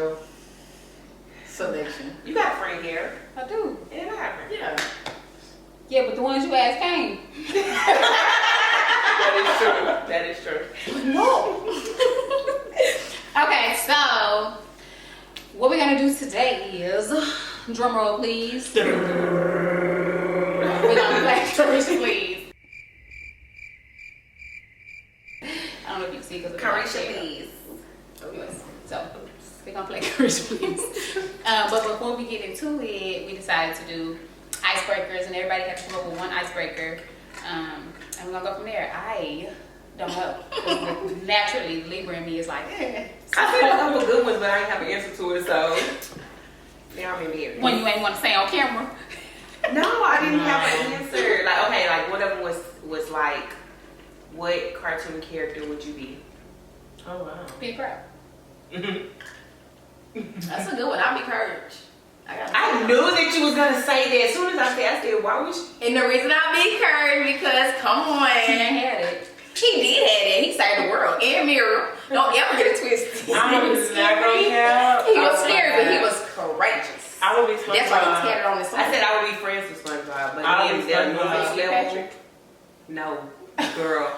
natural selection. You got friend hair. I do. It happened. Yeah. Yeah, but the ones you asked came. That is true. That is true. No. Okay, so what we're gonna do today is, drum roll please. We're gonna play Carisha, please. I don't know if you can see because Carisha, please. So we're gonna play Carisha, please. But before we get into it, we decided to do icebreakers, and everybody had to come up with one icebreaker, and we're gonna go from there. I don't know. Naturally, Libra in me is like, eh. I feel like I'm a good ones, but I ain't have an answer to it, so now I'm embarrassed. When you ain't want to say on camera. No, I didn't have an answer. Like, okay, like one of them was like, what cartoon character would you be? Oh wow. Big crap. That's a good one. I'll be Courage. I knew that you was gonna say that. As soon as I said, why would you? And the reason I'll be Courage because come on. He ain't had it. He did have it. He saved the world. And Mirror. Don't ever get it twisted. I'm not gonna count. He was scary, but he was courageous. I would be SpongeBob. That's why he tatted on his side. I said I would be friends with SpongeBob, but I would be then SpongeBob. movie level. Patrick. No, girl.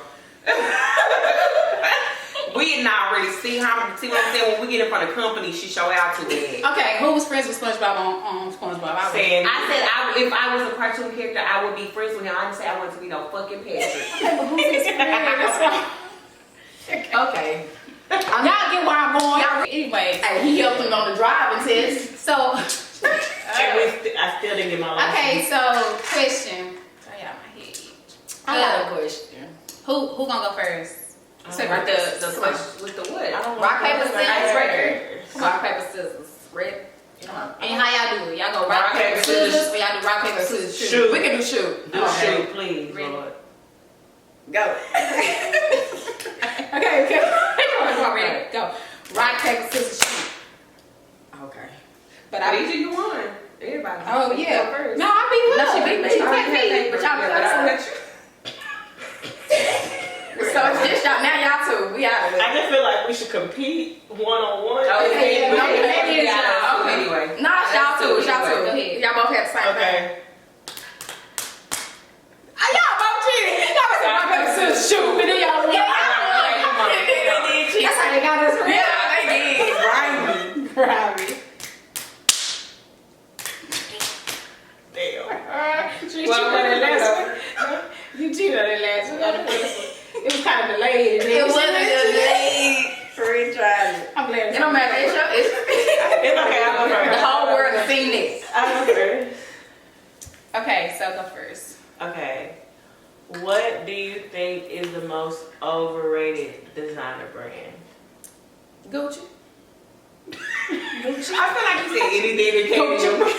We didn't already see what I'm saying. When we get in front of company, she show out to it. Okay, who was friends with SpongeBob on SpongeBob? I Sandy. I said if I was a cartoon character, I would be friends with him. I didn't say I wanted to be no fucking Patrick. Okay, but who's his friend? That's why. Okay. Y'all get where I'm going. Anyway, Hey, he helped him on the driving test. so And I still didn't get my license. okay, so question. Sorry, out my head. I got a question. Who gonna go first? So With the question with the what? I don't Rock, want paper, to scissors, say record. Rock, paper, scissors. Red. And how y'all do it? Y'all go rock, paper, scissors, or y'all do rock, paper, scissors, shoot? Shoot. We can do shoot. Do Okay. shoot, please, Ready? Lord. Go. Okay. Ready? Go. Rock, paper, scissors, shoot. Okay. But I I need you won. Everybody. Oh Go yeah. first. No, I beat her. No, she beat me. She I beat me. but y'all Yeah, but I got bet you. So it's just y'all. Now y'all two. We out of I it. just feel like we should compete one-on-one. Okay, yeah, Okay, maybe it's yeah, y'all. okay. Anyway. No, it's y'all two. It's y'all Go two. ahead. Y'all both have the same thing. Okay. Y'all both cheated. Y'all was rock, paper, scissors, shoot. And then y'all won. That's how they got us real. Yeah, they did. Right. Damn. You cheated on that last one. You cheated on that last one. On the first one. It was kind of delayed. It wasn't delayed. Retrying it. I'm glad. It don't matter. It's It's okay, I'll go the first. whole world has seen this. I'll go first. Okay, so go first. Okay. What do you think is the most overrated designer brand? Gucci. I feel like you said anything that came to your mind.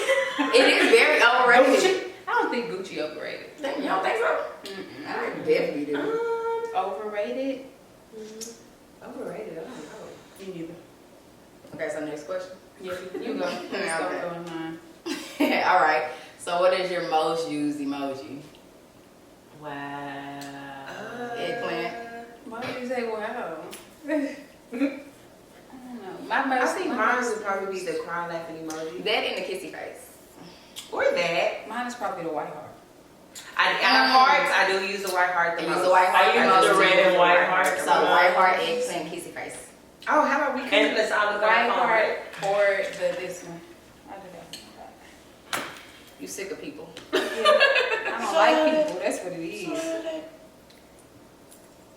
It is very overrated. I don't think Gucci overrated. You don't think so? I definitely do. Overrated? Overrated, I don't know. Me neither. Okay, so next question. Yeah, you go. Let's go on mine. All right. So what is your most used emoji? Wow. Eggplant. Why would you say wow? I don't know. My I most, think my mine most- would probably be the crying laughing emoji. That and the kissy face. Or that. Mine is probably the white heart. Out of hearts, I do use the white heart the I most. use the white heart. I use the red and white heart. So white heart, eggplant, kissy face. Oh, how about we can let's all look White at our phone. heart or this one. I do that. You sick of people. I don't like people. That's what it is.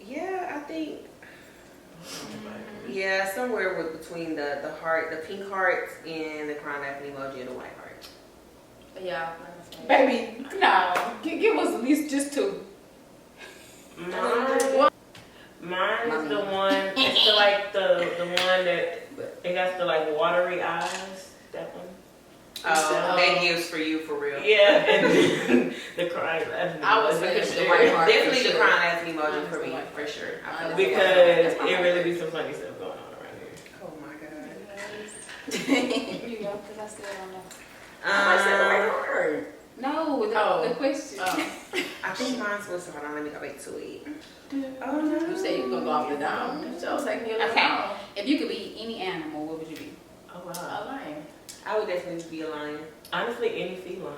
Yeah, I think. Yeah, somewhere between the heart, the pink heart, and the crying laughing emoji and the white heart. Yeah. Baby, no. Give us at least just two. Mine is the one. It's the, like the one that it got the like watery eyes. That one. Oh, that gives for you for real. Yeah, and then the crying laughing. I was emoji. thinking the white heart. Definitely for the sure. crying laughing emoji for me, for sure. I feel like Because it really be some funny stuff going on around here. oh my god. You know, because I still don't know. I said the white heart. No, the question. Oh. I think mine's was hold on, let me go back to it. Oh no. You said you were gonna go off the dome. So I was taking you a little Okay. long. If you could be any animal, what would you be? Oh I would definitely be a lion. Honestly, any feline.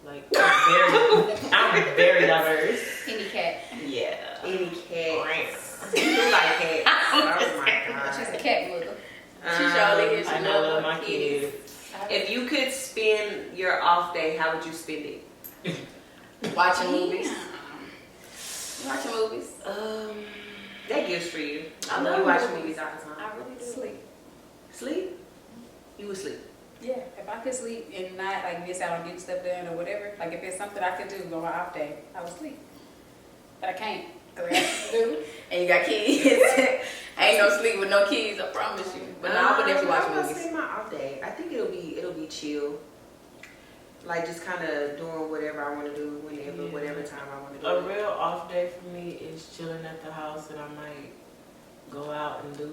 Like, I'm very diverse. Any cat. Yeah. Any cat. You like cats. Oh my god. She's a cat mother. She surely is. I know, I love my kids. If you could spend your off day, how would you spend it? Watching movies. Watching movies. That gives for you. I love you watch movies. movies all the time. I really do. Sleep. Sleep? You would sleep. Yeah, if I could sleep and not like miss out on getting stuff done or whatever, like if it's something I could do on my off day, I would sleep. But I can't, because I got stuff to do. And you got kids. Ain't no sleep with no kids, I promise you. But no, I would definitely watch I'm gonna movies. spend my off day. I think it'll be chill. Like just kind of doing whatever I want to do whenever, whatever time I want to do. A real off day for me is chilling at the house, and I might go out and do a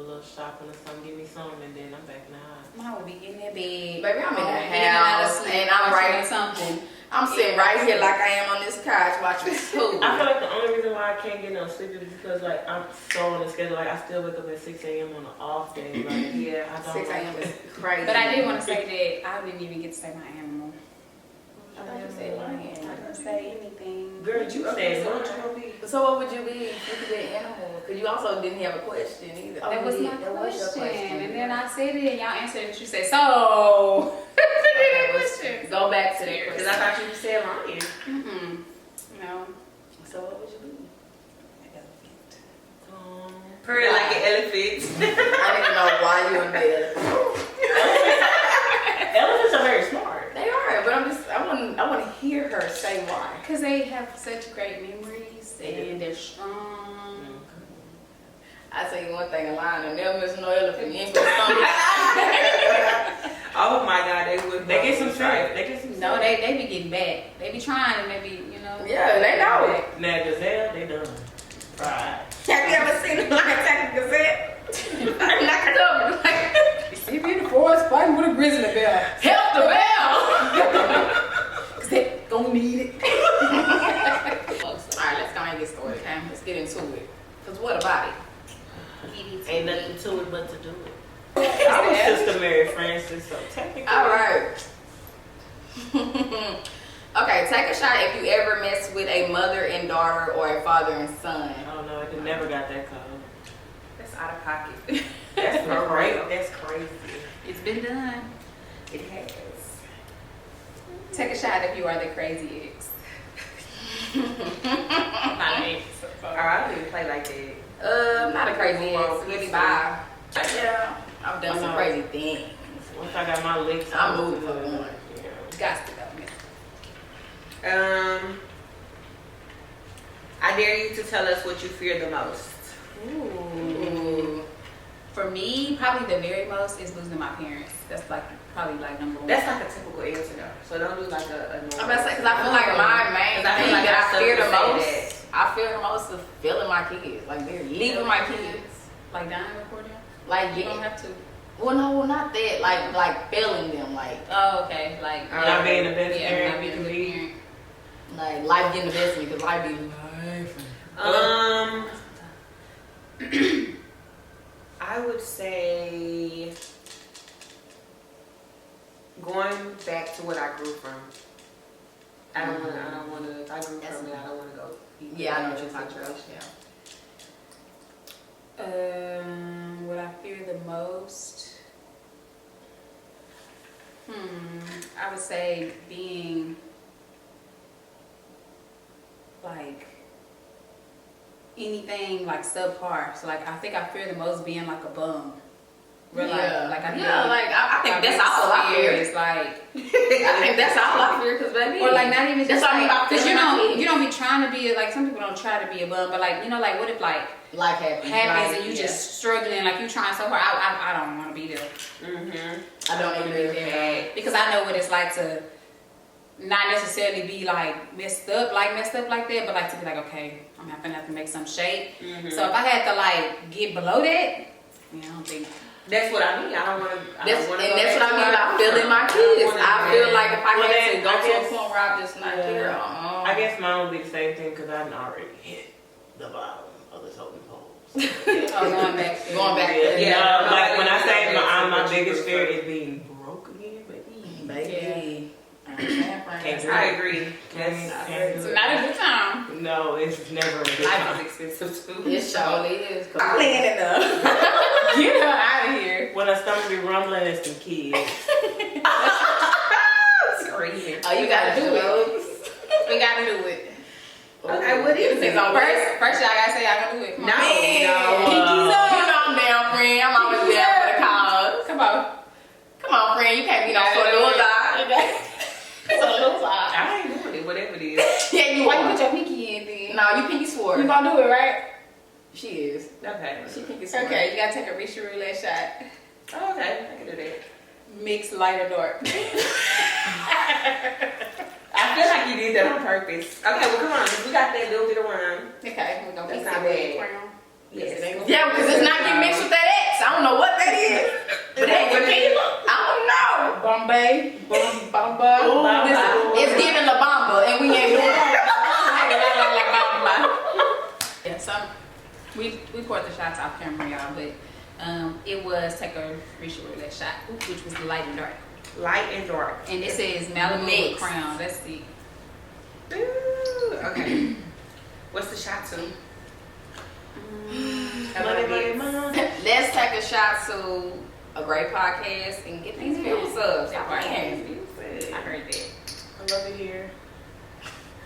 little shopping or something, give me something, and then I'm back in the house. I would be in that bed. Baby, I'm in the eating out of house, sleep, and I'm watching right. something. I'm sitting right here like I am on this couch watching food. I feel like the only reason why I can't get no sleep is because like I'm so on the schedule. Like I still wake up at 6 a.m. on an off day. Like Yeah. I don't 6 a.m. like is it. crazy. But I did want to say that I didn't even get to say my animal. I thought you said lion. I didn't say anything. Girl, you said so no. what you gonna be? So what would you be if you could be an animal? Because you also didn't have a question either. That was my that was your question. question. And then I said it and y'all answered it. You said, so. That question. Go back to that Because question. I thought you said lion. Mm-mm. No. So what would you be? Purring like an elephant. I didn't even know why you in bed. Elephants are very smart. They are, but I want to hear her say why. Because they have such great memories and they're strong. I tell you one thing, a lion will never miss no elephant. You ain't gonna stumble. Oh my god, they would. They get some strength. They get some No, strength. they be getting back. They be trying and they be, you know. Yeah, they know it. Now gazelle, they done. Right. Have you ever seen a lion attack a gazelle? Knock it up. He be in the forest fighting with a grizzly bear. Help the bell. Because they gonna need it. All right, let's go and get started. Okay, let's get into it. Because what about it? Ain't nothing to it but to do it. I was Sister Mary Francis, so technically. All right. Okay, take a shot if you ever messed with a mother and daughter or a father and son. I don't know. I could never got that code. That's out of pocket. That's great. That's crazy. It's been done. It has. Take a shot if you are the crazy ex. My ex. I don't even play like that. Not a crazy Well, ex. Really bye. Yeah, I've done some crazy things. Once I got my licks, I'm moving for one. Got to go. I dare you to tell us what you fear the most. Ooh. For me, probably the very most is losing my parents. That's like probably like number one. That's like a typical answer though. So don't do like a normal. I'm about to say, because I feel like my main 'Cause I feel thing like that I I fear the still most, say I fear the most of feeling my kids. Like, they're leaving my kids. Like dying before them? Like, You don't have to. well, no, not that. Like failing them. Like, Oh, okay. Like, Not being the best yeah, parent not you being a can good be. parent. like life getting the best of me, because life be life. I would say going back to what I grew from. I don't want to. If I grew from it, I don't want to go. Yeah, I know what you're talking about. Yeah. What I fear the most? I would say being like anything like subpar. So like I think I fear the most being like a bum. Real Yeah. like I Yeah, like I think that's all I fear. It's like I think that's all I fear, because baby. or like not even That's just what I mean like about because feeling my kids. you don't be trying to be like some people don't try to be a bum, but like you know like what if like life happens. happens like, and you yeah. just struggling like you trying so hard. I don't want to be there. I don't agree with that. Because I know what it's like to not necessarily be like messed up like that, but like to be like, okay, I'm gonna have to make some shape. So if I had to like get below that, yeah, I don't think. That's what I mean. I don't want to. That's what I mean about feeling my kids. I feel like if I had to go to a point where I just not care. I guess mine would be the same thing because I've already hit the bottom of the totem pole. So, Oh, going back. Going back. yeah, Yeah, like when I say that's my what you biggest fear prefer. is being broke. Baby. I agree. It's not a good time. No, it's never a good Life time. is expensive too. It surely is. I'm cleaning up. Get her out of here. When I stomach be rumbling, it's some kids. Screaming. Oh, you gotta do it. We gotta do it. Okay, what is it? First y'all gotta say y'all gonna do it. Come on. You know I'm down, friend. I'm always down for the cause. Come on. Come on, friend. You can't be no sort of loser. I ain't doing it, whatever it is. Yeah, you Why you are. put your pinky in then? No, you pinky swore. You gonna do it, right? She is. Okay. She pinky swore. Okay, you gotta take a Resha Roulette shot. Oh, okay, I can do that. Mix light or dark. I feel like you did that on purpose. Okay, well, come on. We got that little bit of rhyme. Okay, we're gonna That's mix not it with bad. crown. Yes. Yeah, because it's not getting mixed with that X. I don't know what that is. But it ain't tequila. I don't know. Bombay, Bamba. It's giving La Bamba, and we ain't doing it. Yeah, so we poured the shots off camera, y'all, but it was take a Resha Roulette shot, which was light and dark. Light and dark. And it says Malibu with crown. Let's see. Ooh, okay. What's the shot to? Let's take a shot to a great podcast and get these films up. That part. Man. I heard that. I love it here.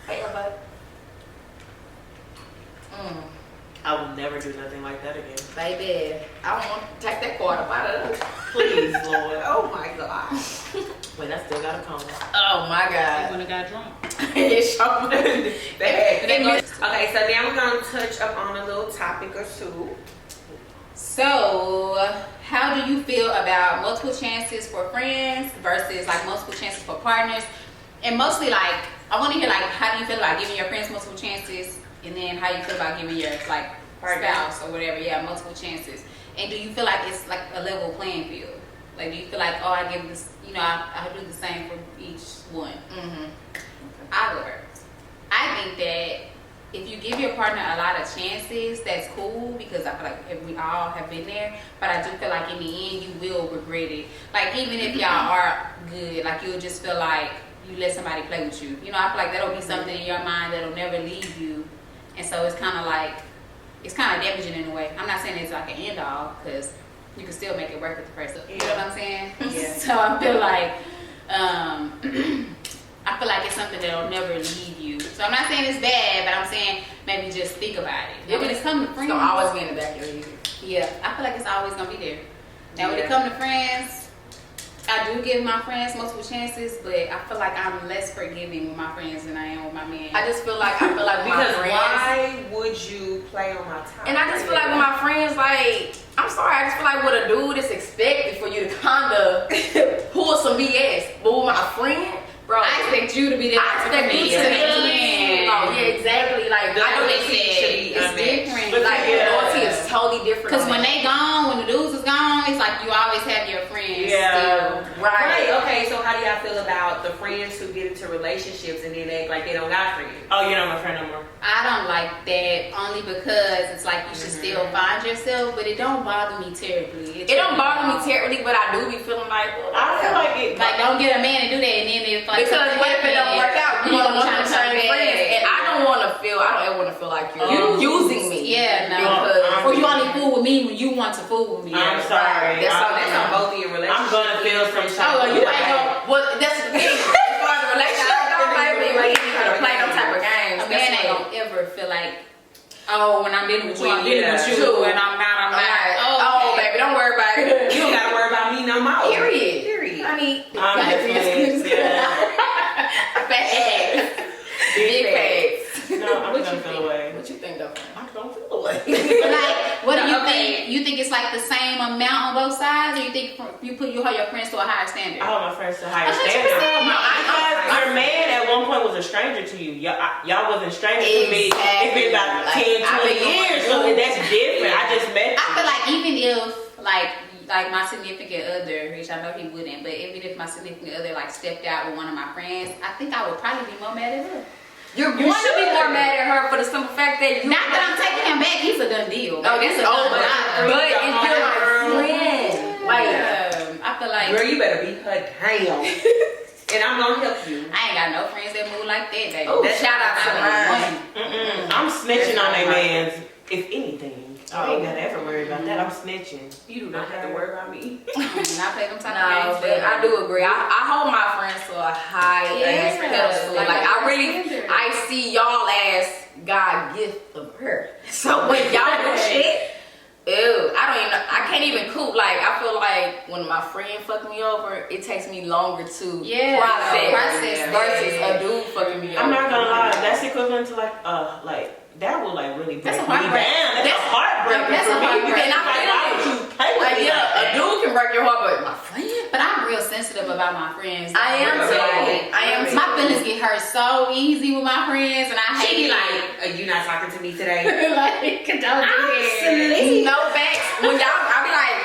Hey, bud. I will never do nothing like that again. Baby, I don't want to take that quarter out of it. Please, Lord. Oh my gosh. Wait, I still got a cone. Oh my God. When I got drunk. It's so Okay, so now we're gonna touch up on a little topic or two. So, how do you feel about multiple chances for friends versus like multiple chances for partners? And mostly like, I want to hear like, how do you feel about giving your friends multiple chances? And then how you feel about giving your like spouse or whatever, yeah, multiple chances. And do you feel like it's like a level playing field? Like, do you feel like, oh, I give this, you know, I do the same for each one? I go first. I think that if you give your partner a lot of chances, that's cool, because I feel like we all have been there. But I do feel like in the end, you will regret it. Like, even if y'all are good, like, you'll just feel like you let somebody play with you. You know, I feel like that'll be something in your mind that'll never leave you. And so it's kind of like, it's kind of damaging in a way. I'm not saying it's like an end all, because you can still make it work with the person. You know what I'm saying? Yeah. So I feel like, I feel like it's something that'll never leave you. So I'm not saying it's bad, but I'm saying maybe just think about it. Now, when it's come to friends, It's gonna always be in the back of your head. yeah, I feel like it's always gonna be there. Now, when it comes to friends, I do give my friends multiple chances, but I feel like I'm less forgiving with my friends than I am with my man. I feel like with Because my friends. why would you play on my time? And I just feel like with my friends, like, I'm sorry, I just feel like with a dude, it's expected for you to kind of pull some BS. But with my friend, bro, I expect you to be there. I expect you to be. Oh, yeah, exactly. Like, The I know they loyalty said should be it's unmatched. different. But Like, yeah. loyalty is totally different. Because when they gone, when the dudes is gone, it's like you always have your friends Yeah. still. Right, okay, so how do y'all feel about the friends who get into relationships and then act like they don't got friends? Oh, you're not my friend no more. I don't like that only because it's like you should still find yourself, but it don't bother me terribly. it don't bother me terribly, but I do be feeling like, well, I feel like it. Like, don't get a man to do that, and then if like because what if it don't work out? You don't want trying to to turn bad. friends, and I don't want to feel. I don't ever want to feel like you're using me. Yeah, no. Because Or you only fool with me when you want to fool with me. I'm sorry. That's all That's on both of your relationships. I'm gonna feel some type Oh, of you way. ain't gonna. Well, that's the thing. As far as the relationship, don't play with me. Like, you try to play them type of games. A man ain't gonna ever feel like, oh, when I'm dealing with you, I'm Well, dealing yeah. with you, and I'm not. Oh, baby, don't worry about it. You don't gotta worry about me no more. Period. Period. I mean, I'm definitely, yeah. facts. Big facts. No, I'm gonna feel away. What you think, though? I'm gonna feel away. Like, what do you Okay. think? You think it's like the same amount on both sides, or you think you hold your friends to a higher standard? I hold my friends to higher 100%. standards. I- Because your man at one point was a stranger to you. Y'all wasn't strangers to me. It's been about Exactly. 10, Like, I've 20 been going years, through so that's different. I just met you. I feel like even if like my significant other, which I know he wouldn't, but even if my significant other like stepped out with one of my friends, I think I would probably be more mad at her. You should be more mad at her for the simple fact that you. Not that I'm taking him back, he's a done deal. No, this is over. But if you're my friend, like, I feel like Girl, you better beat her down. And I'm gonna help you. I ain't got no friends that move like that, baby. Oh, That's shout out to mine. I'm snitching on that man's, if anything. I ain't gotta ever worry about that. I'm snitching. You do not have to worry about me. And I play them type No, of but games. I do agree. I hold my friends to a high pedestal. Like I really, I see y'all as God gift of her. So when y'all do shit, ew, I don't even know, I can't even coop. Like I feel like when my friend fuck me over, it takes me longer to process versus a dude fucking me over. I'm not gonna lie, that's equivalent to like that will like really break That's a me heartbreak. down. That's a heartbreaker That's for a me. heartbreak. Because And I like, feel why it. would you play with Like me yeah, like a that? dude can break your heart, but my friend. But I'm real sensitive about my friends. I am too. I am too. My feelings get hurt so easy with my friends, and I hate She be it. like, "Are you not talking to me today?" like, don't do Absolutely. No facts. When y'all, I be like,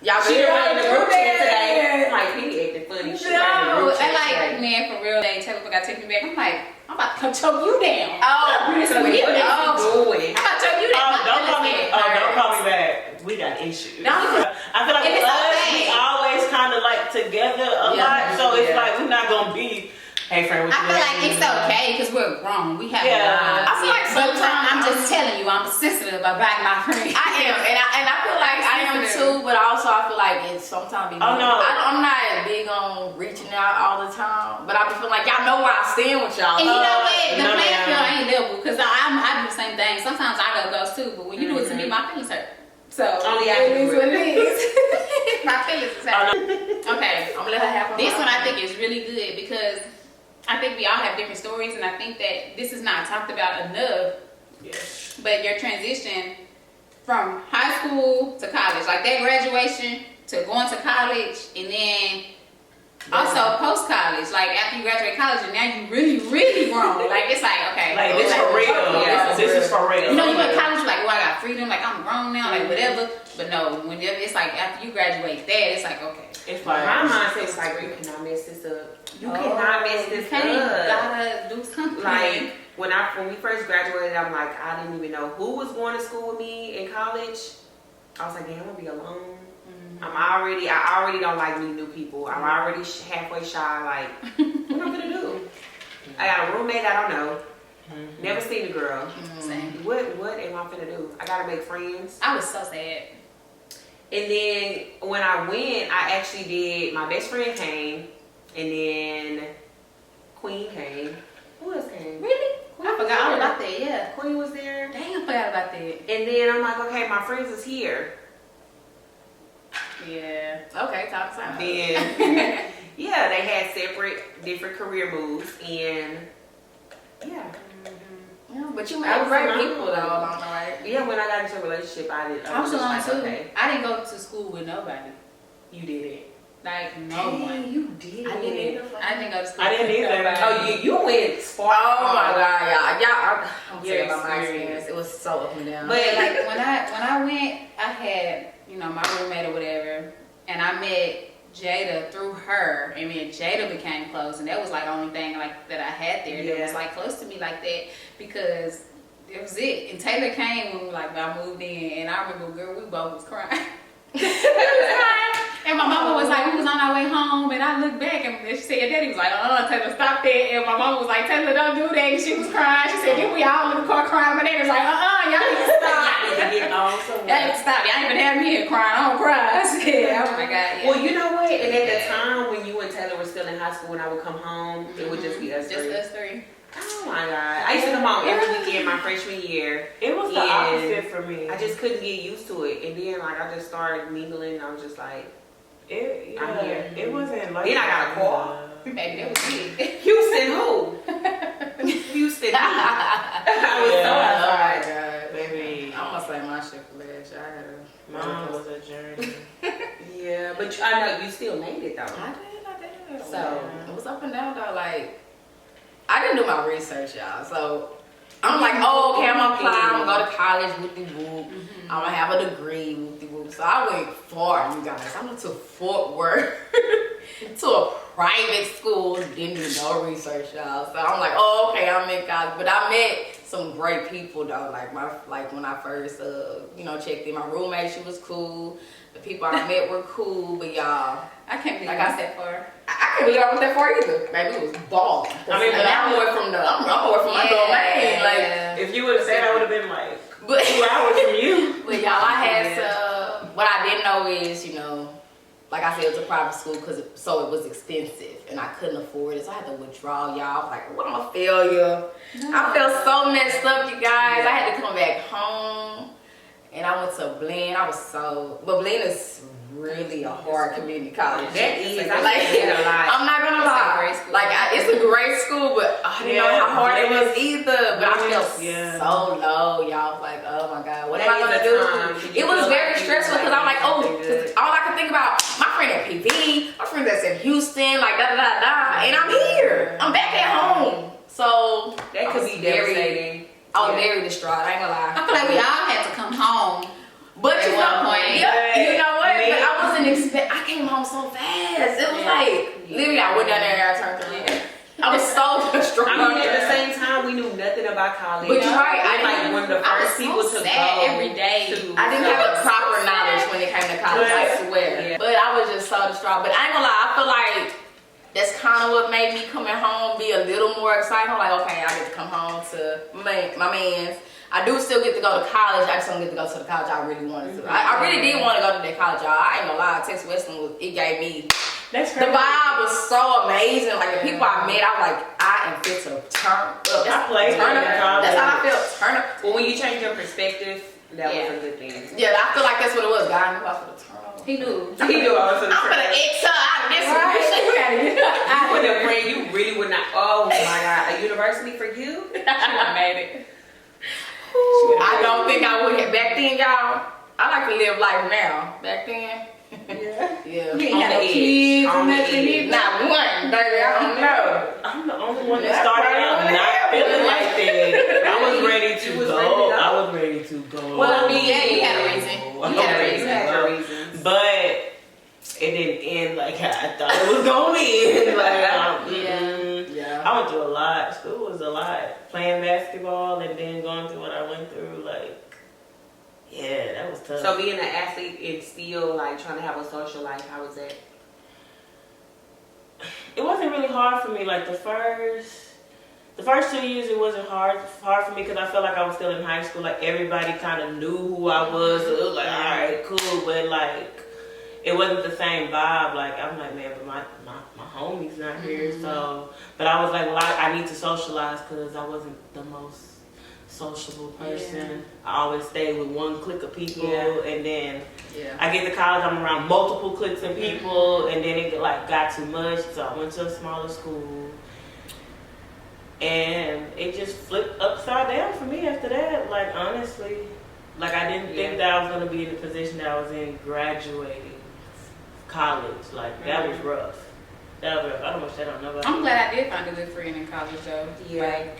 y'all She be been in the group chat today. that. Like, he acting funny. She been in the No, group chat and like, today. man, for real, they tell me I gotta take me back. I'm like, I'm about to come choke you down. Oh, You So listen to what me. is Oh, he doing? I'm about to choke you down. My Don't call me. feelings Oh, get don't hurt. call me back. We got issues. No. I feel like And with it's us, okay. we always kind of like together a Yeah. lot, so it's Yeah. like we're not gonna be. Hey, friend, what I you feel doing? like it's okay because we're grown. We have Yeah. lives. I feel like But sometimes- I'm just telling you, I'm sensitive about my friends. I am, and I feel like I am too, but also I feel like it sometimes be. Oh, no. I'm not big on reaching out all the time, but I be feeling like y'all know where I stand with y'all. And you know what? The no, playing ma'am. field ain't level because I do the same thing. Sometimes I go ghost too, but when you do it to me, my feelings hurt. So Only I it can is do what it. it is. My feelings is hurt. Okay, I'm gonna let her have her. this one moment. I think is really good because I think we all have different stories, and I think that this is not talked about enough. Yes. But your transition from high school to college, like that graduation to going to college, and then also post college, like after you graduate college, and now you really grown. Like it's like okay, Like this for real. Yeah, This is for real. you know, you in college, you're like, well, I got freedom, like I'm grown now, like whatever. But no, when it's like after you graduate, that it's like okay, It's like My mindset is like, you cannot mess this up. You cannot mess this you up. gotta do something. Like when we first graduated, I'm like, I didn't even know who was going to school with me in college. I was like, damn, I'm gonna be alone. I already don't like meeting new people. I'm already halfway shy. Like, what am I gonna do? I got a roommate I don't know. Never seen a girl. Same. What am I gonna do? I gotta make friends. I was so sad. And then when I went, I actually did. My best friend came, and then Queen came. Who else came? Really? Queen I was forgot all there. about that. Yeah. Queen was there. Damn, I forgot about that. And then I'm like, okay, my friends is here. Yeah. Okay, talk time. Then, yeah, they had separate, different career moves, and yeah. Yeah, but you I met was great alone. people though along the way. Yeah, when I got into a relationship, I I was just alone like, too. okay. I didn't go to school with nobody. You did it. Like no one. You did. I didn't either. I didn't go to school. I didn't with either. nobody. Oh, you went far. Oh my god, y'all! I'm Your telling about my experience. experience. It was so up and down. But like when I went, I had my roommate or whatever, and I met Jada through her, and me and Jada became close, and that was like the only thing like that I had there that was like close to me like that because it was it. And Taylor came when I moved in, and I remember, girl, we both was crying. We was crying. And my mama was like, we was on our way home, and I looked back, and she said, Daddy was like, Taylor, stop that. And my mama was like, Taylor, don't do that. And she was crying. She said, then we all in the car crying. My daddy was like, y'all need to stop. Y'all need to stop. Y'all even have me here crying. I don't cry. I said, oh my God. Yeah. Well, you know what? And at the time when you and Taylor were still in high school, when I would come home, it would just be us Just three. us three. Oh my God. I used to come home every weekend my freshman year. it was the Yeah. opposite for me. I just couldn't get used to it. And then I just started mingling, and I was just like, I'm here. It wasn't like Then I got a call. Baby, that was it. Houston who? Houston who? I was so oh outside. my god, Baby. I'm gonna say my shit for last year. I had Mine was a journey. Yeah, but I know you still made it though. I did. So it was up and down though. Like I didn't do my research, y'all. So I'm like, oh, okay, I'm gonna apply. I'm gonna go to college, whoop de whoop. I'm gonna have a degree, whoop de whoop. So I went far, you guys. I went to Fort Worth to a private school. Didn't do no research, y'all. So I'm like, oh, okay, I'm in college. But I met some great people though. Like when I first checked in, my roommate, she was cool. The people I met were cool, but y'all, I can't believe like I I said for. I can't believe I went that far either. Baby, it was balling. I mean, but I'm away from my domain. Like, If you would have said, I would have been like but 2 hours from you. But y'all, I had what I didn't know is, like I said, it was a private school so it was expensive and I couldn't afford it. So I had to withdraw, y'all. Like, what, I'm a failure. I felt so messed up, you guys. I had to come back home and I went to Blinn. But Blinn is really a hard community college. That is, I'm not gonna lie. It's a great school, but I didn't know how hard it was either. But I felt so low, y'all. Like, oh my God, what am I gonna do? It was very stressful because I'm like, all I could think about, my friend at PV, my friend that's in Houston, like and I'm here. I'm back at home. So that could be devastating. I was very distraught. I ain't gonna lie. I feel like we all had to come home. But at one point. You know what? But I wasn't I came home so fast. It was like, literally, I went down there and I turned around. I was so distraught. I mean, at the same time, we knew nothing about college. But you're right. I like one of the first people to go every day. I didn't have the proper knowledge when it came to college, I swear. Yeah. But I was just so distraught. But I ain't gonna lie, I feel like that's kind of what made me coming home be a little more excited. I'm like, okay, I get to come home to my man's. I do still get to go to college. I just don't get to go to the college I really wanted to. I really did want to go to that college, y'all. I ain't gonna lie. Texas Western it gave me. That's crazy. The vibe was so amazing. Like the people I met, I was like, I am fit to turn up. I played turn up. That's how I felt. Turn up. Well, when you change your perspective, that was a good thing. Yeah, I feel like that's what it was. God knew I was gonna turn up. He knew. He knew I was gonna I'm turn up. gonna X her out of this one. You wouldn't have prayed. You really would not. Oh my God, a university for you? She would have made it. I don't think I would have. Back then, y'all, I like to live life now. Back then, yeah. You ain't had no kids or nothing either. Not one, baby. I don't know. I'm the only one that started out not feeling like that. I was ready to go. I was ready to go. Well, I mean, yeah, you had a reason. You had a reason. But it didn't end like I thought it was going to end. I went through a lot. School was a lot. Playing basketball and then going through what I went through, that was tough. So being an athlete and still trying to have a social life, how was that? It wasn't really hard for me. Like the first 2 years, it wasn't hard for me because I felt like I was still in high school. Like everybody kind of knew who I was. So it was like, all right, cool. But it wasn't the same vibe. Like I'm like, man, but my homie's not here. So, but I was like, well, I need to socialize because I wasn't the most sociable person. I always stayed with one clique of people, and then I get to college, I'm around multiple cliques of people, and then it got too much. So I went to a smaller school, and it just flipped upside down for me after that. Honestly, I didn't think that I was gonna be in the position that I was in graduating college. That was rough. That was rough. I don't wish that on nobody. I'm glad I did find a good friend in college though. Yeah.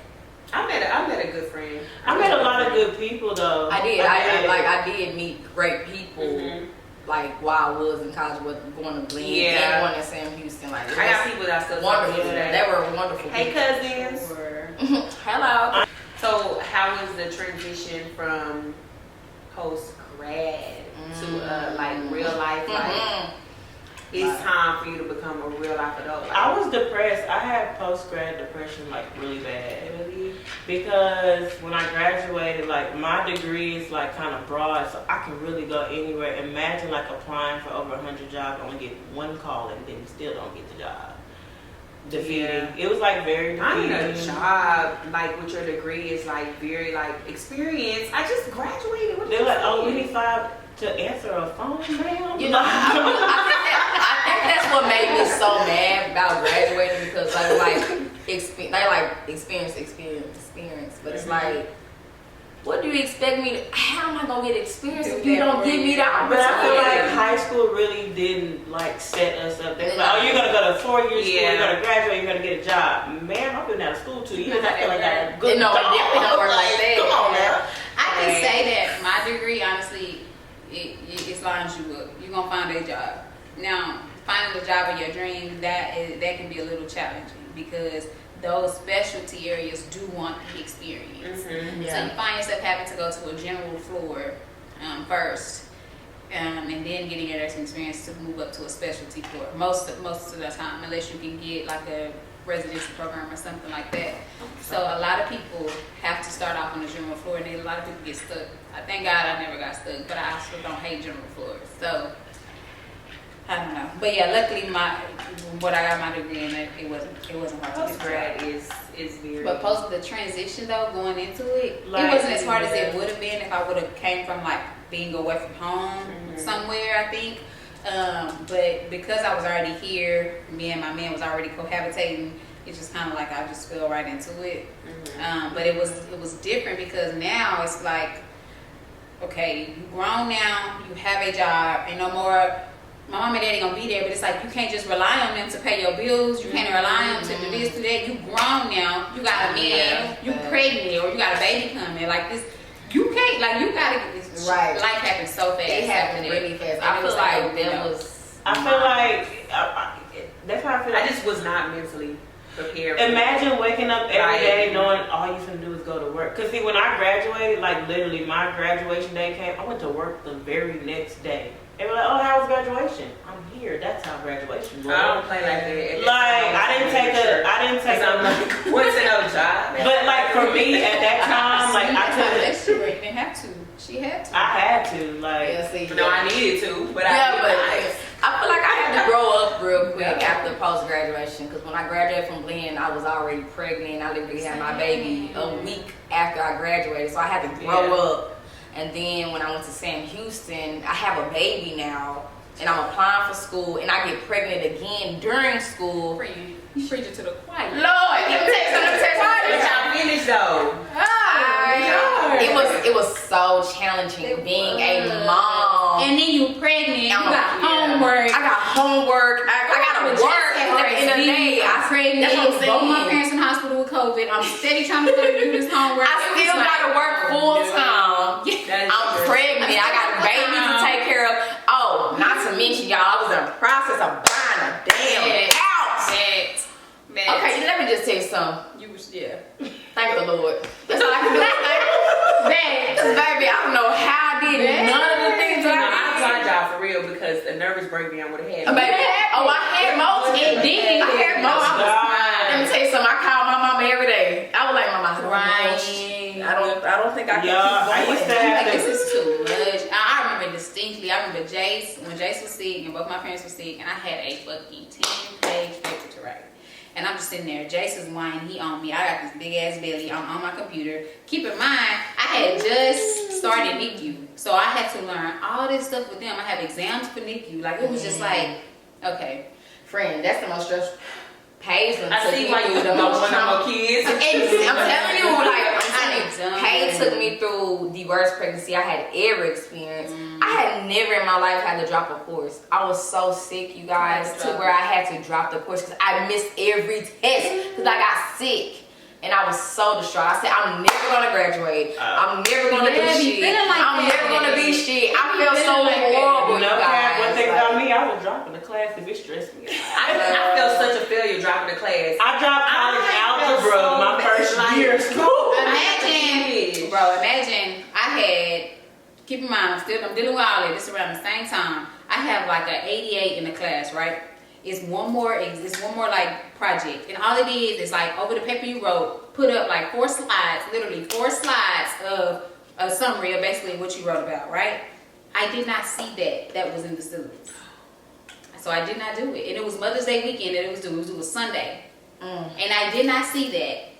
I met a good friend. I met a lot of good people though. I did. I did meet great people. While I was in college, going to Blinn and going to Sam Houston. I got people that I still wonderful. Today. They were wonderful. Hey cousins. Hello. So how was the transition from post grad to real life? It's time for you to become a real life adult. I was depressed. I had post grad depression really bad. Really? Because when I graduated, my degree is kind of broad, so I can really go anywhere. Imagine applying for over 100 jobs, only get one call, and then you still don't get the job. Defeating. Yeah. It was very defeating. I need a job with your degree is very experience. I just graduated. They're oh, we need 5 to answer a phone, ma'am. I think that's what made me so mad about graduating because experience, but it's what do you expect me to? How am I gonna get experience if you don't give me the opportunity? But I feel like high school really didn't set us up. They're you're gonna go to 4 years school, you're gonna graduate, you're gonna get a job. Man, I've been out of school 2 years. I feel like I got a good job. It definitely don't work like that. Come on now. I can say that my degree, honestly, it lines you up. You're gonna find a job. Now, finding the job of your dreams, that can be a little challenging because those specialty areas do want the experience. Mm-hmm. So you find yourself having to go to a general floor first, and then getting your nursing experience to move up to a specialty floor. Most of the time, unless you can get like a residency program or something like that. So a lot of people have to start off on the general floor, and then a lot of people get stuck. I thank God I never got stuck, but I also don't hate general floors. So I don't know, but yeah, luckily what I got my degree in, it wasn't hard to Post get. grad is very. But post the transition though, going into it, Like, it wasn't as hard as it would have been if I would have came from like being away from home somewhere. I think, but because I was already here, me and my man was already cohabitating. It's just kind of like I just fell right into it. But it was different because now it's like, okay, you grown now, you have a job, and no more. My mom and daddy gonna be there, but it's like you can't just rely on them to pay your bills. You can't rely on them to do this, do that. You grown now. You got a man. You pregnant, or you got a baby coming. Like this, you can't. Like you gotta get this. Right. Life happens so fast. It happened really fast. I feel like that was. I feel like that's how I feel. I just was not mentally prepared. Imagine waking up every day knowing all you can do is go to work. Cause see, when I graduated, like literally my graduation day came, I went to work the very next day. They were like, "Oh, how was graduation?" I'm here. That's how graduation was. I don't play like that. Like I didn't take I'm like, what's another job? But like for me at that time, like I That's couldn't. true. You didn't have to. She had to. I had to like. Yeah, see, No, I needed to, but yeah, but I I feel like I had to grow up real quick after post graduation because when I graduated from Glenn, I was already pregnant. I literally had my baby a week after I graduated, so I had to grow up. And then when I went to Sam Houston, I have a baby now, and I'm applying for school, and I get pregnant again during school. You preach it to the choir. Lord, let me tell you Y'all finished though. it was so challenging being a mom. And then you pregnant. You got homework. I got homework. I gotta work. At the end of the day, I'm pregnant. That's what I'm Both my saying. parents in hospital with COVID. I'm steady trying to do this homework. I still gotta work full time. I'm pregnant. I got a baby to take care of. Oh, not to mention, y'all, I was in the process of buying a damn house. Okay, let me just tell you something. Thank the Lord. That's all I can do. Baby, I don't know how I did none of the things that I did. I apologize for real because a nervous breakdown would have had me. Baby, I had most. Indeed, I had most. Let me tell you something. I called my mama every day. I was like, Mama, I don't think I can keep going. I used to have This is too much. I remember distinctly. I remember when Jace was sick and both my parents were sick, and I had a fucking 10-page paper to write. And I'm just sitting there. Jace is whining. He on me. I got this big ass belly. I'm on my computer. Keep in mind, I had just started NICU, so I had to learn all this stuff with them. I have exams for NICU. Like it was just like, okay, Friend, that's the most stressful page. I see why you don't want no more kids. I'm telling you, Paige took me through the worst pregnancy I had ever experienced. I had never in my life had to drop a course. I was so sick, you guys, to where I had to drop the course because I missed every test because I got sick. And I was so distraught. I said, I'm never gonna graduate. I'm never gonna do shit. I'm never gonna be shit. I felt so horrible, you guys. One thing about me, I was dropping the class if it stressed me out. I felt such a failure dropping the class. I dropped college algebra my first year of school. Imagine I had, keep in mind, I'm dealing with all of this around the same time. I have like an 88 in the class, right? It's one more like project, and all it is like over the paper you wrote, put up like 4 slides, literally 4 slides of a summary of basically what you wrote about, right? I did not see that was in the syllabus, so I did not do it. And it was Mother's Day weekend that it was due. It was Sunday, and I did not see that,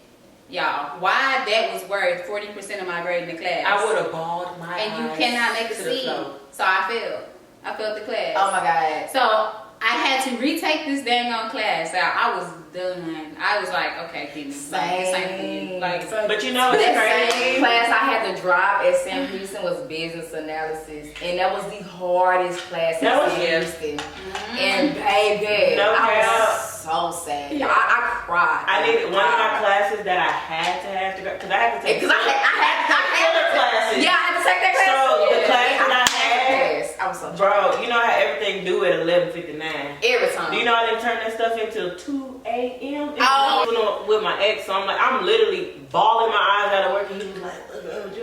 y'all. Why that was worth 40% of my grade in the class? I would have bawled my eyes. And you cannot make a scene, so I failed. I failed the class. Oh my God. So I had to retake this dang on class. I was done. I was like, okay, give me Same. But you know, it's that crazy. same class I had to drop at Sam Houston was business analysis, and that was the hardest class at Sam Houston. And baby, I was so sad. I cried. I needed one of my classes that I had to go because I had to take. Because I had filler classes. Yeah, I had to take that class. So the class that I had, I was so Bro, you know how everything due at 11:59. every time. Do you know I didn't turn that stuff until 2 a.m.? Oh. With my ex, so I'm literally bawling my eyes out of work, and he was like,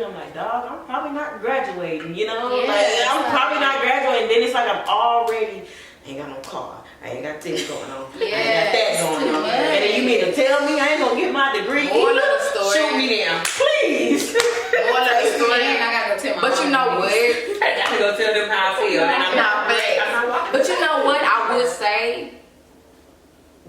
I'm like, dog, I'm probably not graduating, you know? Yeah, like, I'm probably not graduating. Then it's like I'm already, I ain't got no car. I ain't got this going on. I ain't got that going on. And then you mean to tell me I ain't gonna get my degree? More of the story. Shoot me down, please. More of the story. I gotta go tell my But mom you know this. what? I gotta go tell them how I feel. And I'm not walking. But you know what? I would say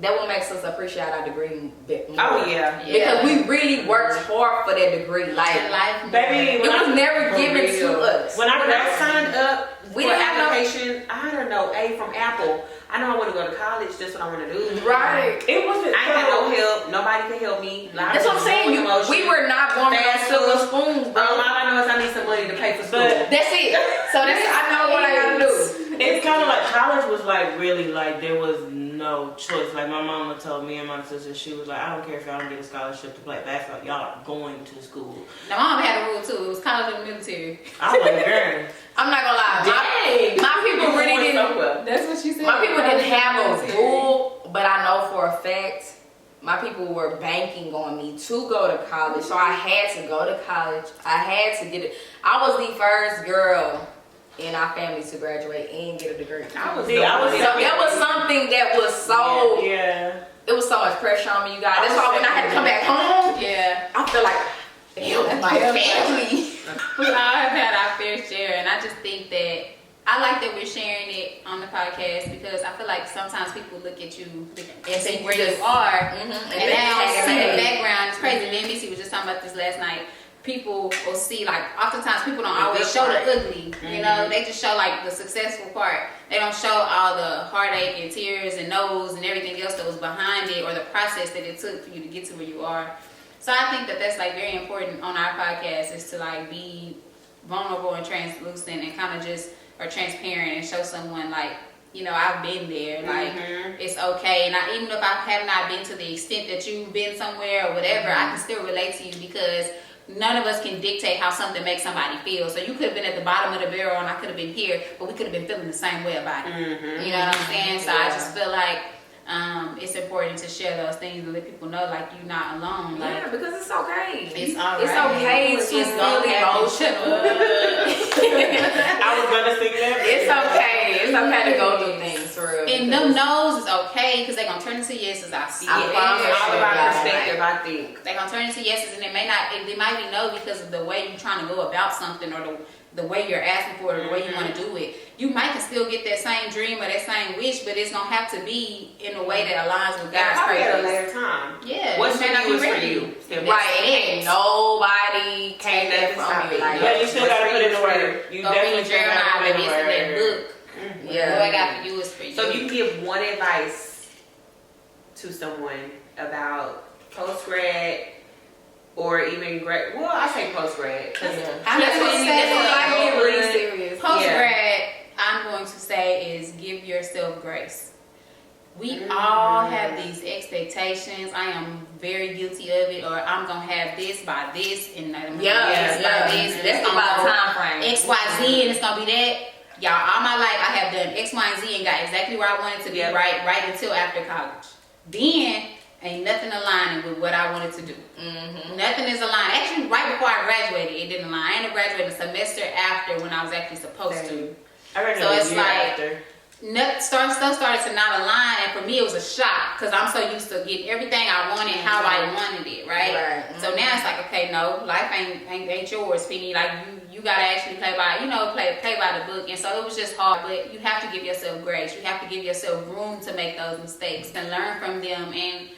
that what makes us appreciate our degree a bit more. Oh yeah. Because we really worked hard for that degree. Like, Life, Baby, it was never given real. to us. When I signed up We for didn't have no- application, I don't know, from Apple. I know I want to go to college. That's what I want to do. Right. it wasn't. I ain't had no help. Nobody could help me. That's what I'm saying. We were not going to Fast silver food. spoons, bro. All I know is I need some money to pay for school. But That's it. So that's I know what I gotta do. it's kind of like college was like really like there was no choice. Like my mama told me and my sister, she was like, I don't care if y'all don't get a scholarship to play basketball, y'all are going to school. My mom had a rule too. It was college or military. I was like, girl, I'm not gonna lie. My people really didn't. That's what she said. My people didn't have a rule, but I know for a fact my people were banking on me to go to college. So I had to go to college. I had to get it. I was the first girl in our family to graduate and get a degree. So that was something that was so. yeah. It was so much pressure on me, you guys. That's why when I had to come back home, Yeah. I feel like, damn, my family. We all have had our fair share, and I just think that I like that we're sharing it on the podcast because I feel like sometimes people look at you and see where you are, and they don't see the background. It's crazy. Me and Missy was just talking about this last night. People will see, like, oftentimes people don't always show the ugly, you know, they just show like the successful part. They don't show all the heartache and tears and no's and everything else that was behind it or the process that it took for you to get to where you are. So I think that that's like very important on our podcast is to like be vulnerable and translucent and kind of just or transparent and show someone like, you know, I've been there, like it's okay. And even if I have not been to the extent that you've been somewhere or whatever, I can still relate to you because none of us can dictate how something makes somebody feel. So you could have been at the bottom of the barrel and I could have been here, but we could have been feeling the same way about it. You know what I'm saying? So I just feel like it's important to share those things and let people know like you're not alone. Like, Yeah, because it's okay. it's all right. It's okay to feel emotional. I was gonna sing that. It's okay. It's okay to go through things for real. And them no's is okay because they're gonna turn into yeses. I see it. promise It's all you, about guys. perspective, I think. They're gonna turn into yeses, and it might be no because of the way you're trying to go about something or the way you're asking for it or the way you want to do it. You might can still get that same dream or that same wish, but it's gonna have to be in a way that aligns with God's Probably at a purpose. later time. Yeah, What's you for may not you be is for ready. you. Still Right, ain't nobody take that from you. Like, Yeah, you still gotta put in the work. You Go definitely read still Jeremiah, gotta put but in it's the in that work. book. Yeah. What I got for you is for you. So if you can give one advice to someone about post-grad or even grad, well, I say post-grad. I'm That's just what gonna that's what I say get really serious. post grad. I'm going to say is give yourself grace. We all have these expectations. I am very guilty of it, or I'm gonna have this by this, and I'm gonna have this by this. And That's it's about gonna go time frame. X, Y, Z, and it's gonna be that. Y'all, all my life I have done X, Y, and Z and got exactly where I wanted to be right until after college. Then ain't nothing aligning with what I wanted to do. Nothing is aligned. Actually, right before I graduated, it didn't align. I ended up graduating a semester after when I was actually supposed to. So it's like stuff started to not align, and for me it was a shock because I'm so used to getting everything I wanted how I wanted it, right? So now it's like, okay, no, life ain't yours, Penny. Like you gotta actually play by the book, and so it was just hard. But you have to give yourself grace. You have to give yourself room to make those mistakes and learn from them. And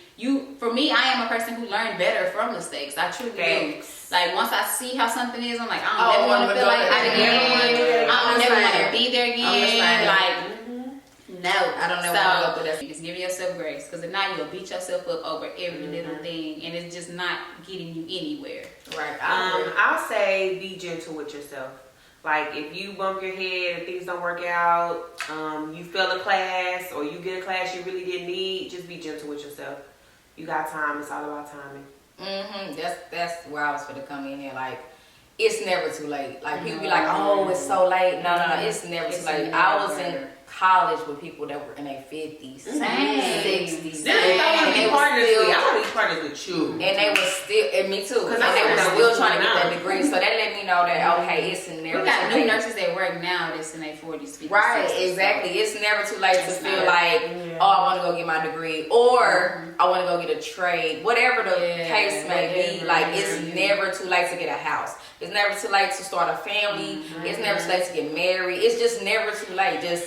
for me, I am a person who learned better from mistakes. I truly do. Like once I see how something is, I'm like, I don't never want to feel like that again. I don't never want to be there again. Like. No, I don't know what to go through that. Just give yourself grace, because if not, you'll beat yourself up over every little thing, and it's just not getting you anywhere. Right. I'll say be gentle with yourself. Like if you bump your head and things don't work out, you fail a class or you get a class you really didn't need, just be gentle with yourself. You got time. It's all about timing. That's where I was going to come in there. Like, it's never too late. Like people be like, oh, it's so late. No, it's never too late. I was in college with people that were in their 50s, 60s. I want to be partners with you. And they was still, and me too, because they were still trying to get that degree. So that let me know that, okay, it's never we got too new late. nurses that work now that's in their 40s, 50s. Right, 60s, exactly. So. It's never too late to feel like, oh, I want to go get my degree, or I want to go get a trade, whatever the case may be. Like, it's never too late to get a house. It's never too late to start a family. It's never too late to get married. It's just never too late. Just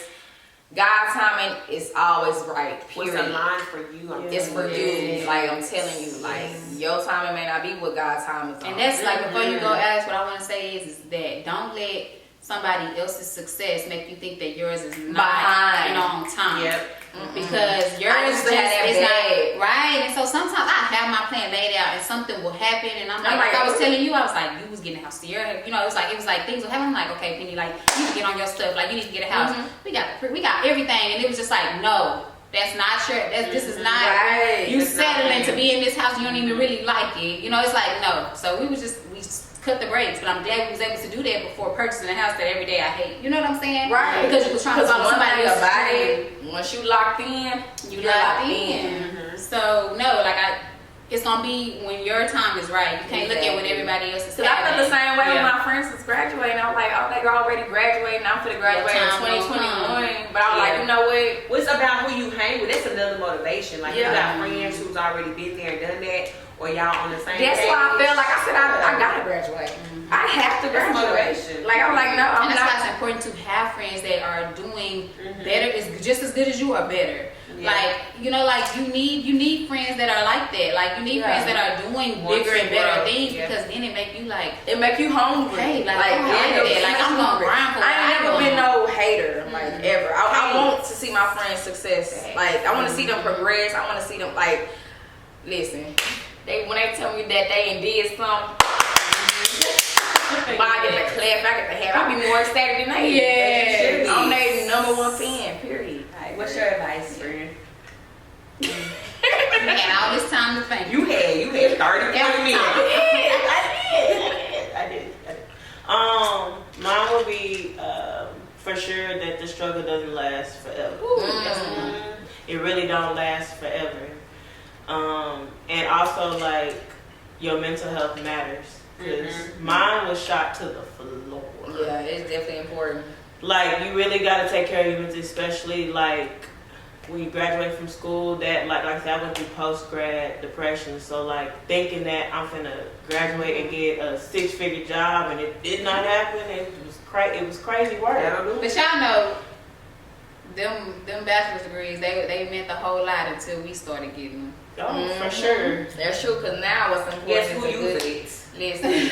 God's timing is always right. Period. What's aligned for you? It's for you. Like, I'm telling you, like, your timing may not be what God's time is on. And that's like, before you go ask, what I want to say is that don't let somebody else's success make you think that yours is not on time. Yep. Because yours is not right. And so sometimes I have my plan laid out and something will happen, and I'm like I was telling you, I was like, you was getting a house to your, it was like things will happen. I'm like, okay, Penny, like you need to get on your stuff, like you need to get a house. We got everything, and it was just like, no, that's not your, this is not you settling to be in this house. You don't even really like it. It's like, no. So we cut the brakes, but I'm glad we was able to do that before purchasing a house that every day I hate. You know what I'm saying? Right. Because you was trying to follow somebody else's dream. Once you locked in, you locked in. So no, it's gonna be when your time is right. You can't look at what everybody else is saying. I felt the same way when my friends was graduating. I was like, oh, they're already graduating. I'm finna graduate in 2021. But I was like, you know what? Well, it's about who you hang with. That's another motivation. Like, you got friends who's already been there and done that, or y'all on the same That's page. why I felt like I said, I gotta graduate. I have to graduate. Like, I'm like, no, I'm and that's not. why it's important to have friends that are doing better, is just as good as you are better. Like, you need friends that are like that. Like, you need friends that are doing bigger and better things, because then it make you like, it make you hungry. Hey, like I'm gonna grind for. I ain't never been no hater, like ever. I want to see my friends' success. Like, I want to see them progress. I want to see them like, listen. When they tell me that they ain't did something, I get the clap, I get the hat. I be more ecstatic than they. Yeah, I'm their number one fan. Period. What's your advice, friend? You had all this time to think. You had 30, 40 minutes. I did. Mine would be for sure that the struggle doesn't last forever. It really don't last forever. And also, like, your mental health matters. Because mine was shot to the floor. Yeah, it's definitely important. Like, you really got to take care of your mental, especially, like, when you graduate from school. That, like I said, I went through post-grad depression. So, like, thinking that I'm finna graduate and get a 6-figure job, and it did not happen. It was crazy work. But y'all know, them bachelor's degrees, they meant a whole lot until we started getting them. Oh, for sure. That's true, because now what's important Guess is who uses it? Listen.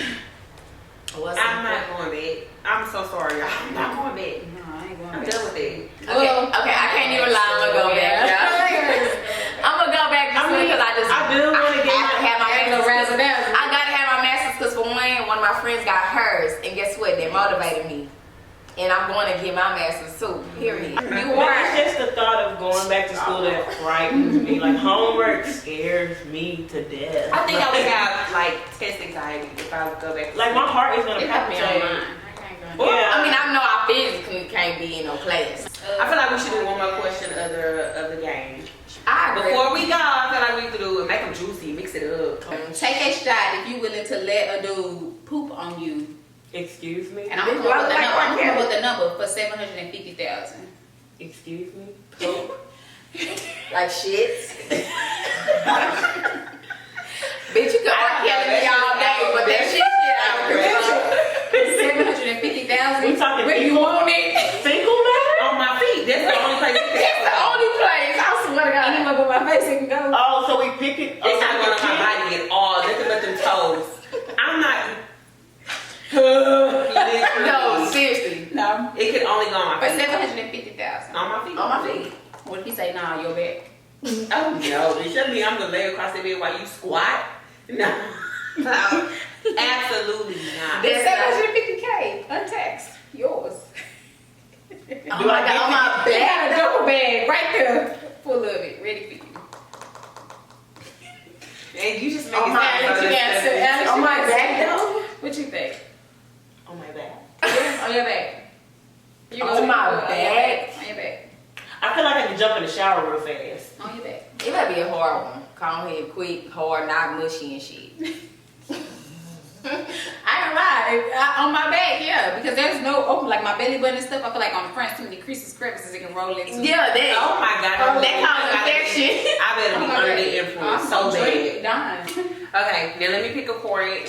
I'm not going back. I'm so sorry, y'all. I'm not going back. No, I ain't going I'm back. done with it. Okay, I can't even lie. I'm gonna go back. I'm gonna go back just because I do want to get have my razzle dazzle. I gotta have my master's because for one of my friends got hers, and guess what? They motivated me. And I'm going to get my master's too, period. It's just the thought of going back to school that frightens me. Like, homework scares me to death. I think I would have, like, test anxiety if I would go back. Like, my heart is going to It me palpitate. online. I mean, I know I physically can't be in no class. I feel like we should do one more question of the game. I agree. Before we go, I feel like we need to do it. Make them juicy, mix it up. Take a shot if you willing to let a dude poop on you. Excuse me? And I'm gonna come up with a number for 750,000. Excuse me? Like shit. Bitch, you could R. me all day, but that shit out of control. 750,000. We talking where you want it? Single man? On my feet. That's the only place. That's the only place. I swear to God. Anywhere but my face, it can go. Oh, so we pick it. It's not going on my body at all. Nothing but them toes. I'm not. No, seriously. No. It could only go on my For feet. 750,000. On my feet. On my feet. What if he say, nah, your back? Oh no, it shouldn't be. I'm gonna lay across the bed while you squat. No, absolutely not. That's 750K untaxed. Yours. Oh my God, on my You back. got a double bag right there, full of it, ready for you. And you just make On it my sound back, so you disgusting. on my back though. What you think? On your back. On my back? On your back. I feel like I can jump in the shower real fast. On your back. It might be a hard one. Come here quick, hard, not mushy and shit. I ain't lie. On my back, yeah. Because there's no open, like my belly button and stuff. I feel like on the front, too many creases, crevices it can roll into. Yeah, that. Oh my god. That kind of infection. I better be under the influence so bad. Dying. Okay, now let me pick a chord.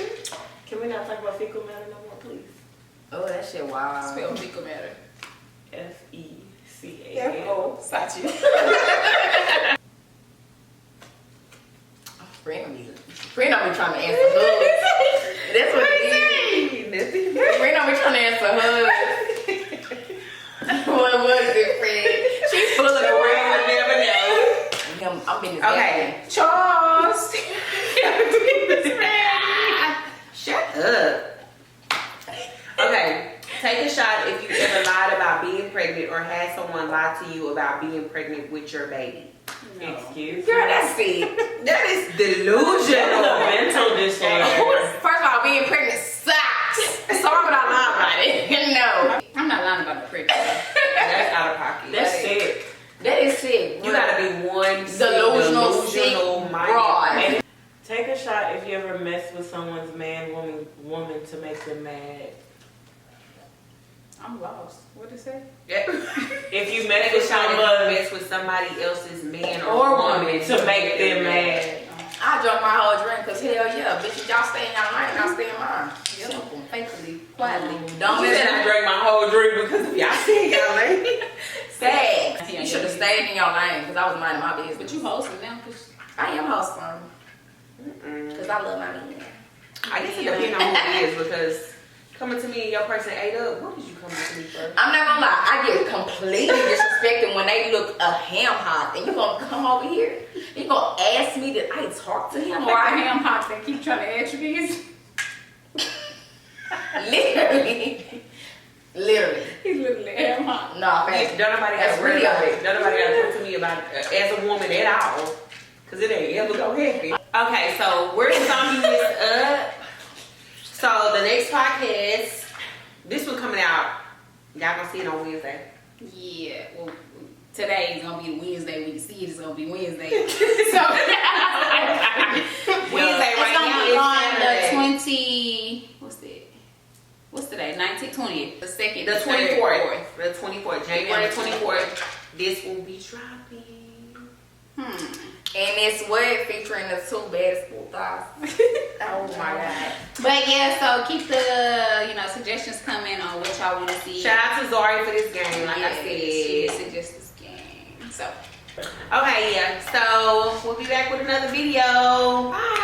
Can we not talk about fecal matter no more, please? Oh, that shit wild. Spell fecal matter. F-E-C-A-L. Sachi. Friend don't be trying to answer hugs. That's what it is. Friend don't be trying to answer hugs. What was it, friend? She's full of the Friend would never know. I'm in this Okay. game. Charles. Shut up. Okay. Take a shot if you ever lied about being pregnant or had someone lie to you about being pregnant with your baby. No. Excuse me. Girl, that's it. That is That's delusional. a mental disorder. First of all, being pregnant sucks. Sorry, but I lied about it. No. I'm not lying about the pregnancy. That's out of pocket. That's sick. That is sick. You gotta be one Delusional, sick, minded. broad. And take a shot if you ever mess with someone's man, woman to make them mad. I'm lost. What did it say? If you mess Take a with shot if someone you mess with somebody else's man or woman to make them mad. I drank my whole drink because hell yeah, bitch, y'all stay in your lane, I'll stay in mine. Simple. Faithfully. Quietly. Dumb You said I drank my whole drink because of y'all staying in y'all lane. Sad. You should have stayed in your lane because I was minding my business. But you hosting now? Cause I am wholesome because I love my man. I guess it depends on who it is because coming to me and your person ate up, what did you come to me for? I'm not gonna lie, I get completely disrespected when they look a ham hock and you gonna come over here, you gonna ask me that I talk to him or I I am hot. They keep trying to ask you these. literally. He's literally ham hot. No, Don't man. nobody That's got to worry really about it. it. Don't nobody got to talk to me about as a woman at all. Because it ain't ever gonna happen. Okay, so we're summing this up. So the next podcast, this one coming out, y'all gonna see it on Wednesday. Yeah. Well, today is gonna be Wednesday. When you see it, it's gonna be Wednesday. So Wednesday it's right gonna now be is on Saturday. the 20. What's today? 19th, 20th. The second. The the 24th. third, The 24th. January 24th. This will be dropping. fourth. And it's what featuring the two baddest pool thighs. Oh my god. But yeah, so keep the suggestions coming on what y'all want to see. Shout out to Zari for this game, like I She said. suggests this game. So Okay, yeah. So we'll be back with another video. Bye.